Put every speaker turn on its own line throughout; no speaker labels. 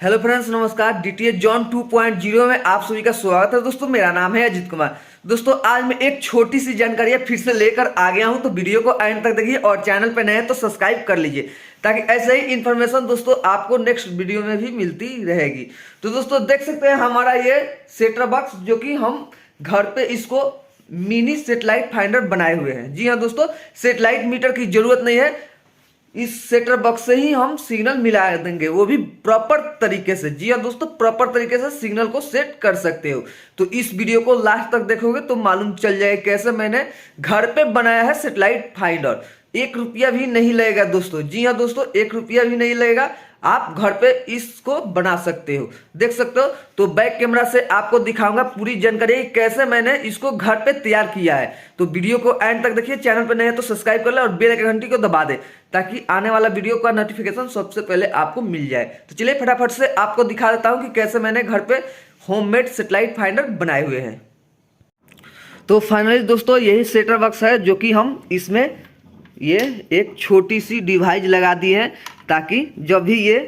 Hello friends, नमस्कार। DTH John 2.0 में आप सभी का स्वागत है। दोस्तों, मेरा नाम है अजीत कुमार। दोस्तों, आज मैं एक छोटी सी जानकारी फिर से लेकर आ गया हूं, तो वीडियो को एंड तक देखिए और चैनल पर नए हैं तो सब्सक्राइब कर लीजिए, ताकि ऐसे ही इन्फॉर्मेशन दोस्तों आपको नेक्स्ट वीडियो में भी मिलती रहेगी। तो दोस्तों, देख सकते हैं हमारा ये सेटअप बॉक्स, जो कि हम घर पे इसको मिनी सेटेलाइट फाइंडर बनाए हुए हैं। जी हाँ दोस्तों, सेटेलाइट मीटर की जरूरत नहीं है। इस सेटअप बॉक्स से ही हम सिग्नल मिला देंगे, वो भी प्रॉपर तरीके से। जी हाँ दोस्तों, प्रॉपर तरीके से सिग्नल को सेट कर सकते हो। तो इस वीडियो को लास्ट तक देखोगे तो मालूम चल जाएगा कैसे मैंने घर पे बनाया है सेटेलाइट फाइंडर। 1 रुपया भी नहीं लगेगा दोस्तों। जी हाँ दोस्तों, 1 रुपया भी नहीं लगेगा। आप घर पे इसको बना सकते हो, देख सकते हो। तो बैक कैमरा से आपको दिखाऊंगा पूरी जानकारी कैसे मैंने इसको घर पे तैयार किया है। तो वीडियो को एंड तक देखिए, चैनल पर नए हैं तो सब्सक्राइब कर ले और बेल आइकन घंटी को दबा दे, ताकि आने वाला वीडियो का नोटिफिकेशन सबसे पहले आपको मिल जाए। तो चलिए फटाफट से आपको दिखा देता हूं कि कैसे मैंने घर पे होममेड सेटेलाइट फाइंडर बनाए हुए हैं। तो फाइनली दोस्तों, यही सेटअप बॉक्स है, जो कि हम इसमें ये एक छोटी सी डिवाइस लगा दी है, ताकि जब भी ये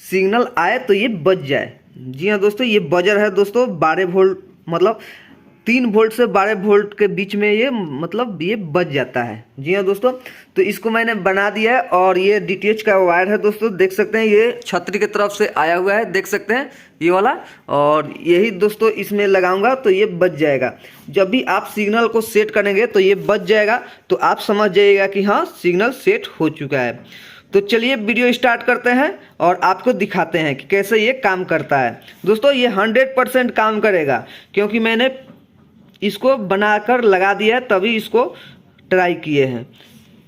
सिग्नल आए तो ये बज जाए। जी हाँ दोस्तों, ये बजर है दोस्तों, 12 वोल्ट, मतलब 3 वोल्ट से 12 वोल्ट के बीच में ये मतलब ये बज जाता है। जी हाँ दोस्तों, तो इसको मैंने बना दिया है। और ये डीटीएच का वायर है दोस्तों, देख सकते हैं ये छतरी की तरफ से आया हुआ है, देख सकते हैं ये वाला। और यही दोस्तों इसमें लगाऊंगा तो ये बज जाएगा। जब भी आप सिग्नल को सेट करेंगे तो ये बज जाएगा, तो आप समझ जाइएगा कि हाँ, सिग्नल सेट हो चुका है। तो चलिए वीडियो स्टार्ट करते हैं और आपको दिखाते हैं कि कैसे ये काम करता है। दोस्तों, ये 100% काम करेगा, क्योंकि मैंने इसको बनाकर लगा दिया है, तभी इसको ट्राई किए हैं।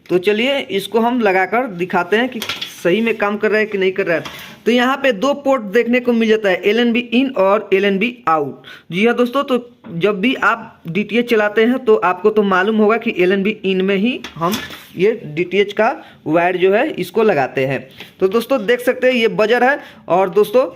तो चलिए इसको हम लगाकर दिखाते हैं कि सही में काम कर रहा है कि नहीं कर रहा है। तो यहाँ पे 2 पोर्ट देखने को मिल जाता है, LNB इन और LNB आउट। जी हाँ दोस्तों, तो जब भी आप DTH चलाते हैं तो आपको तो मालूम होगा कि LNB इन में ही हम ये DTH का वायर जो है इसको लगाते हैं। तो दोस्तों देख सकते हैं ये बजर है। और दोस्तों,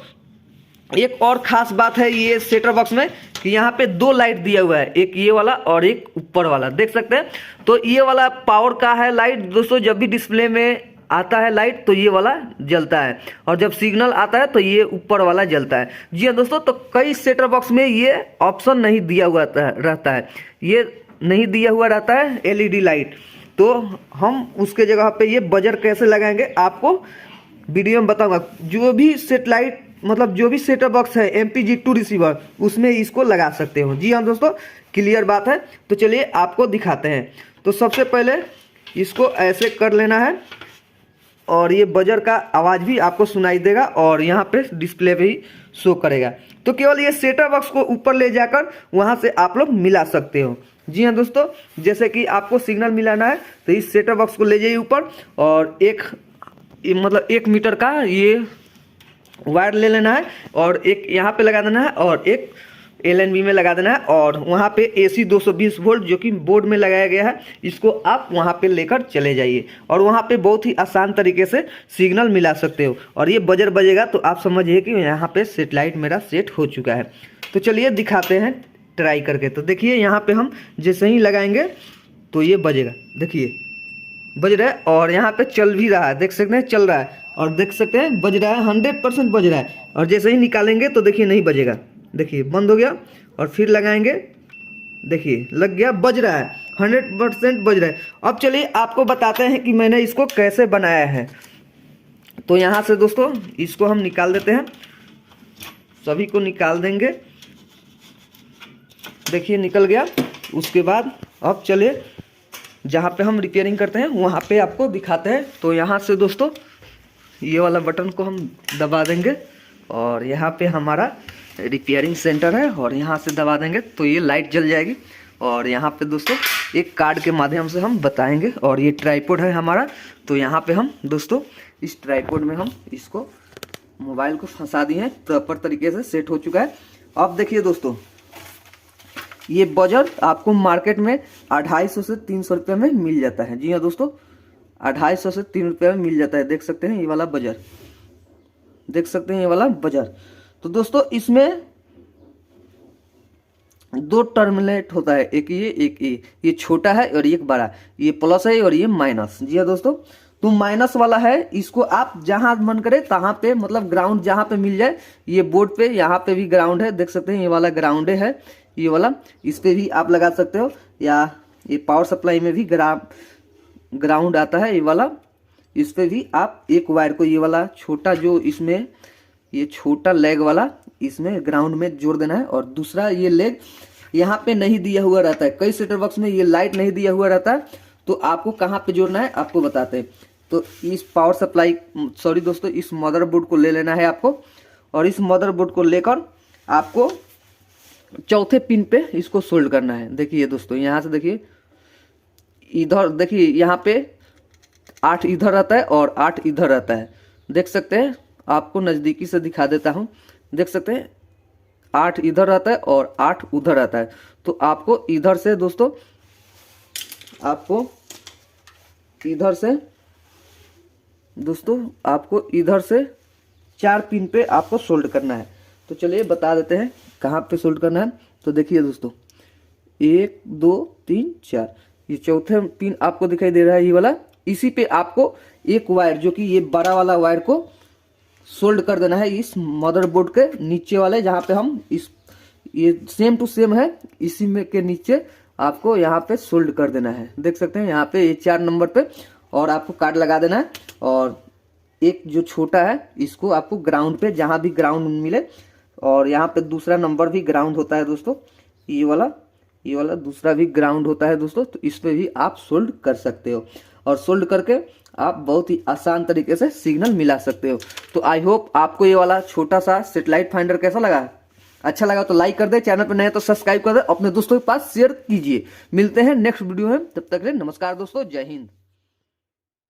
एक और ख़ास बात है ये सेटअप बॉक्स में कि यहाँ पे 2 लाइट दिया हुआ है, एक ये वाला और एक ऊपर वाला, देख सकते हैं। तो ये वाला पावर का है लाइट दोस्तों, जब भी डिस्प्ले में आता है लाइट तो ये वाला जलता है, और जब सिग्नल आता है तो ये ऊपर वाला जलता है। जी हाँ दोस्तों, तो कई सेटअप बॉक्स में ये ऑप्शन नहीं दिया हुआ रहता है, ये नहीं दिया हुआ रहता है LED लाइट। तो हम उसके जगह पे ये बजर कैसे लगाएंगे आपको वीडियो में बताऊंगा। जो भी सेटेलाइट मतलब जो भी सेटअप बॉक्स है MPG2 रिसीवर, उसमें इसको लगा सकते हो। जी हाँ दोस्तों, क्लियर बात है। तो चलिए आपको दिखाते हैं। तो सबसे पहले इसको ऐसे कर लेना है, और ये बजर का आवाज़ भी आपको सुनाई देगा और यहाँ पे डिस्प्ले पे ही शो करेगा। तो केवल ये सेटअप बॉक्स को ऊपर ले जाकर वहाँ से आप लोग मिला सकते हो। जी हाँ दोस्तों, जैसे कि आपको सिग्नल मिलाना है तो इस सेटअप बॉक्स को ले जाइए ऊपर, और मतलब 1 मीटर का ये वायर ले लेना है, और एक यहाँ पे लगा देना है और एक LNB में लगा देना है। और वहाँ पे AC 220 वोल्ट जो कि बोर्ड में लगाया गया है, इसको आप वहाँ पे लेकर चले जाइए, और वहाँ पे बहुत ही आसान तरीके से सिग्नल मिला सकते हो। और ये बजर बजेगा तो आप समझिए कि यहाँ पे सेटेलाइट मेरा सेट हो चुका है। तो चलिए दिखाते हैं ट्राई करके। तो देखिए यहाँ पे हम जैसे ही लगाएंगे तो ये बजेगा, देखिए बज रहा है, और यहाँ पे चल भी रहा है, देख सकते हैं चल रहा है, और देख सकते हैं बज रहा है, 100% बज रहा है। और जैसे ही निकालेंगे तो देखिए नहीं बजेगा, देखिए बंद हो गया। और फिर लगाएंगे, देखिए लग गया, बज रहा है, 100% बज रहा है। अब चलिए आपको बताते हैं कि मैंने इसको कैसे बनाया है। तो यहाँ से दोस्तों इसको हम निकाल देते हैं, सभी को निकाल देंगे, देखिए निकल गया। उसके बाद अब चलिए जहाँ पे हम रिपेयरिंग करते हैं वहाँ पे आपको दिखाते हैं। तो यहाँ से दोस्तों ये वाला बटन को हम दबा देंगे, और यहाँ पे हमारा रिपेयरिंग सेंटर है, और यहाँ से दबा देंगे तो ये लाइट जल जाएगी। और यहाँ पे दोस्तों एक कार्ड के माध्यम से हम बताएंगे। और ये ट्राइपॉड है हमारा, तो यहाँ पे हम दोस्तों इस ट्राइपॉड में हम इसको मोबाइल को फंसा दिए हैं, प्रॉपर तरीके से सेट हो चुका है। अब देखिए दोस्तों, ये बजर आपको मार्केट में 250 से 300 रुपये में मिल जाता है। जी हाँ दोस्तों, 250 से 300 रुपये में मिल जाता है, देख सकते हैं ये वाला बजर, देख सकते हैं ये वाला बजर। तो दोस्तों इसमें 2 टर्मिनेट होता है, एक ये एक ये छोटा है और एक बड़ा, ये प्लस है और ये माइनस। जी हाँ दोस्तों, तो माइनस वाला है, इसको आप जहां मन करे तहां पे, मतलब ग्राउंड जहां पे मिल जाए, ये बोर्ड पे यहाँ पे भी ग्राउंड है, देख सकते हैं ये वाला ग्राउंड है, ये वाला, इस पे भी आप लगा सकते हो, या ये पावर सप्लाई में भी ग्राउंड आता है ये वाला, इस पे भी आप एक वायर को, ये वाला छोटा जो इसमें ये छोटा लेग वाला इसमें ग्राउंड में जोड़ देना है, और दूसरा ये लेग यहाँ पे नहीं दिया हुआ रहता है, कई सेटर बॉक्स में ये लाइट नहीं दिया हुआ रहता है, तो आपको कहाँ पे जोड़ना है आपको बताते हैं। तो इस पावर सप्लाई, सॉरी दोस्तों, इस मदरबोर्ड को ले लेना है आपको, और इस मदरबोर्ड को लेकर आपको चौथे पिन पे इसको सोल्ड करना है। देखिए दोस्तों, यहाँ से देखिए, इधर देखिए, यहाँ पे 8 इधर रहता है और 8 इधर रहता है, देख सकते हैं, आपको नज़दीकी से दिखा देता हूँ, देख सकते हैं 8 इधर रहता है और 8 उधर रहता है। तो आपको इधर से दोस्तों, आपको इधर से दोस्तों, आपको इधर से 4 पिन पे आपको सोल्ड करना है। तो चलिए बता देते हैं कहाँ पे सोल्ड करना है। तो देखिए दोस्तों, 1 2 3 4, ये चौथे पिन आपको दिखाई दे रहा है, ये वाला, इसी पे आपको एक वायर, जो कि ये बड़ा वाला वायर को सोल्ड कर देना है इस मदरबोर्ड के नीचे वाले, जहाँ पे हम इस, ये सेम टू सेम है, इसी में के नीचे आपको यहाँ पे सोल्ड कर देना है। देख सकते हैं यहाँ पे ये 4 नंबर पे, और आपको कार्ड लगा देना है, और एक जो छोटा है इसको आपको ग्राउंड पे, जहाँ भी ग्राउंड मिले, और यहाँ पे दूसरा नंबर भी ग्राउंड होता है दोस्तों, ये वाला दूसरा भी ग्राउंड होता है दोस्तों। तो इस पे भी आप सोल्ड कर सकते हो, और सोल्ड करके आप बहुत ही आसान तरीके से सिग्नल मिला सकते हो। तो आई होप आपको ये वाला छोटा सा सेटेलाइट फाइंडर कैसा लगा, अच्छा लगा तो लाइक कर दे, चैनल पर नए तो सब्सक्राइब कर दे, अपने दोस्तों के पास शेयर कीजिए। मिलते हैं नेक्स्ट वीडियो में, तब तक के लिए नमस्कार दोस्तों, जय हिंद।